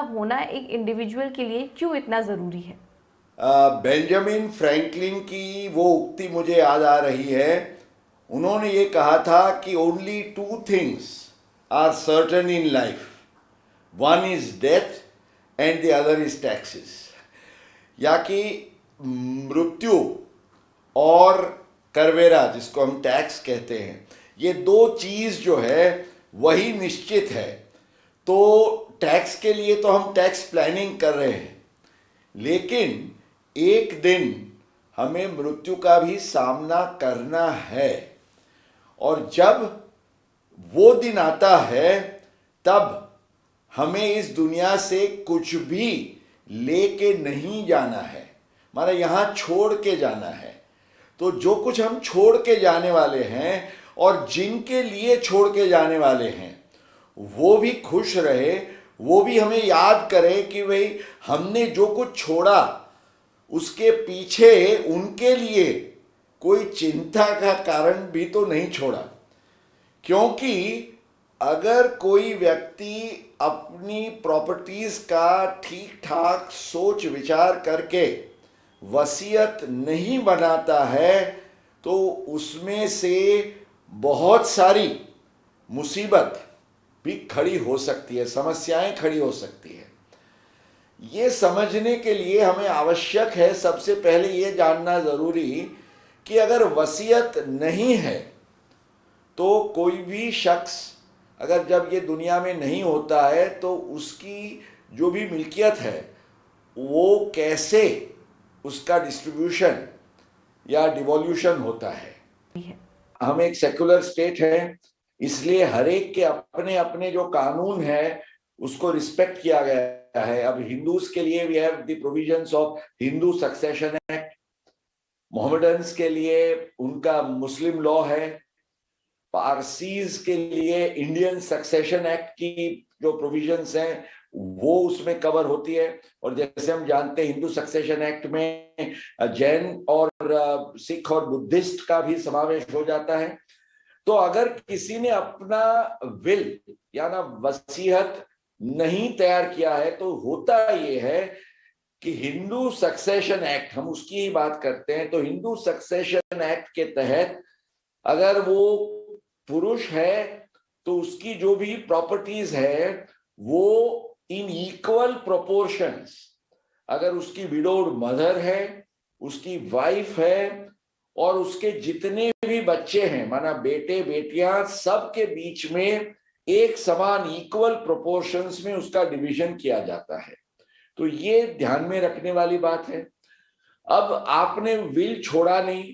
होना एक इंडिविजुअल के लिए क्यों इतना ज़रूरी है? बेंजामिन फ्रैंकलिन की वो उक्ति मुझे याद आ रही है। उन्होंने ये कहा था कि only two things are certain in life, one is death and the other is taxes. या कि मृत्यु और करवेरा, जिसको हम टैक्स कहते हैं, ये दो चीज जो है वही निश्चित है। तो टैक्स के लिए तो हम टैक्स प्लानिंग कर रहे हैं, लेकिन एक दिन हमें मृत्यु का भी सामना करना है। और जब वो दिन आता है, तब हमें इस दुनिया से कुछ भी लेके नहीं जाना है, माना यहां छोड़ के जाना है। तो जो कुछ हम छोड़ के जाने वाले हैं और जिनके लिए छोड़ के जाने वाले हैं, वो भी खुश रहे, वो भी हमें याद करे कि भाई हमने जो कुछ छोड़ा उसके पीछे उनके लिए कोई चिंता का कारण भी तो नहीं छोड़ा। क्योंकि अगर कोई व्यक्ति अपनी प्रॉपर्टीज का ठीक ठाक सोच विचार करके वसीयत नहीं बनाता है, तो उसमें से बहुत सारी मुसीबत भी खड़ी हो सकती है, समस्याएं खड़ी हो सकती है। ये समझने के लिए हमें आवश्यक है सबसे पहले ये जानना जरूरी कि अगर वसीयत नहीं है तो कोई भी शख्स अगर जब ये दुनिया में नहीं होता है तो उसकी जो भी मिल्कियत है वो कैसे उसका डिस्ट्रीब्यूशन या डिवोल्यूशन होता है। हम एक सेक्युलर स्टेट है, इसलिए हर एक के अपने अपने जो कानून है उसको रिस्पेक्ट किया गया है। अब हिंदूज के लिए we have the provisions of Hindu succession act, Mohammedans के लिए उनका मुस्लिम लॉ है, पारसीज के लिए इंडियन सक्सेशन एक्ट की जो प्रोविजंस हैं वो उसमें कवर होती है। और जैसे हम जानते हैं हिंदू सक्सेशन एक्ट में जैन और सिख और बुद्धिस्ट का भी समावेश हो जाता है। तो अगर किसी ने अपना विल या ना वसीयत नहीं तैयार किया है, तो होता ये है कि हिंदू सक्सेशन एक्ट, हम उसकी ही बात करते हैं, तो हिंदू सक्सेशन एक्ट के तहत अगर वो पुरुष है तो उसकी जो भी प्रॉपर्टीज है वो इन इक्वल प्रोपोर्शंस, अगर उसकी विडोड मदर है, उसकी वाइफ है और उसके जितने भी बच्चे हैं, माना बेटे बेटियां, सबके बीच में एक समान इक्वल प्रोपोर्शंस में उसका डिवीजन किया जाता है। तो ये ध्यान में रखने वाली बात है। अब आपने विल छोड़ा नहीं,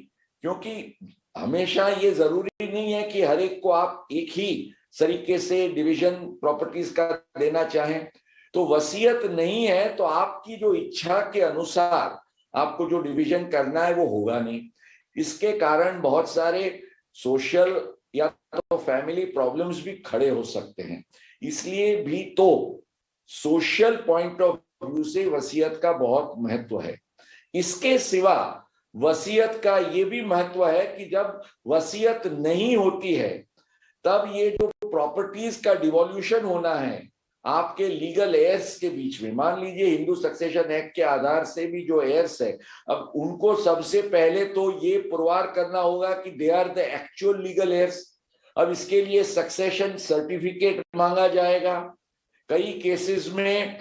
क्योंकि हमेशा ये जरूरी नहीं है कि हर एक को आप एक ही तरीके से डिवीजन प्रॉपर्टीज का देना चाहें। तो वसीयत नहीं है तो आपकी जो इच्छा के अनुसार आपको जो डिवीजन करना है वो होगा नहीं। इसके कारण बहुत सारे सोशल या तो फैमिली प्रॉब्लम्स भी खड़े हो सकते हैं। इसलिए भी तो सोशल पॉइंट ऑफ व्यू से वसीयत का बहुत महत्व है। इसके सिवा वसीयत का ये भी महत्व है कि जब वसीयत नहीं होती है तब ये जो प्रॉपर्टीज का डिवोल्यूशन होना है आपके लीगल एयर्स के बीच में, मान लीजिए हिंदू सक्सेशन एक्ट के आधार से भी जो एयर्स है, अब उनको सबसे पहले तो ये पुरवार करना होगा कि they are the actual legal heirs. अब इसके लिए सक्सेशन सर्टिफिकेट मांगा जाएगा। कई केसेस में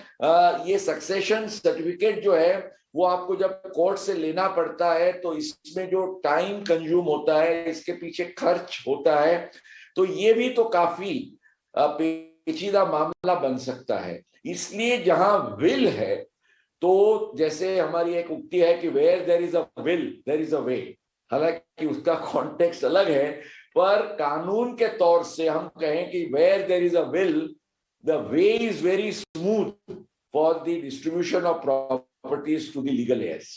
ये सक्सेशन सर्टिफिकेट जो है वो आपको जब कोर्ट से लेना पड़ता है तो इसमें जो टाइम कंज्यूम होता है, इसके पीछे खर्च होता है, तो ये भी तो काफी पेचीदा मामला बन सकता है। इसलिए जहां विल है, तो जैसे हमारी एक उक्ति है कि where there is a will there is a way, हालांकि उसका कॉन्टेक्स्ट अलग है, पर कानून के तौर से हम कहें कि where there is a will the way is very smooth for the distribution of properties to the legal heirs.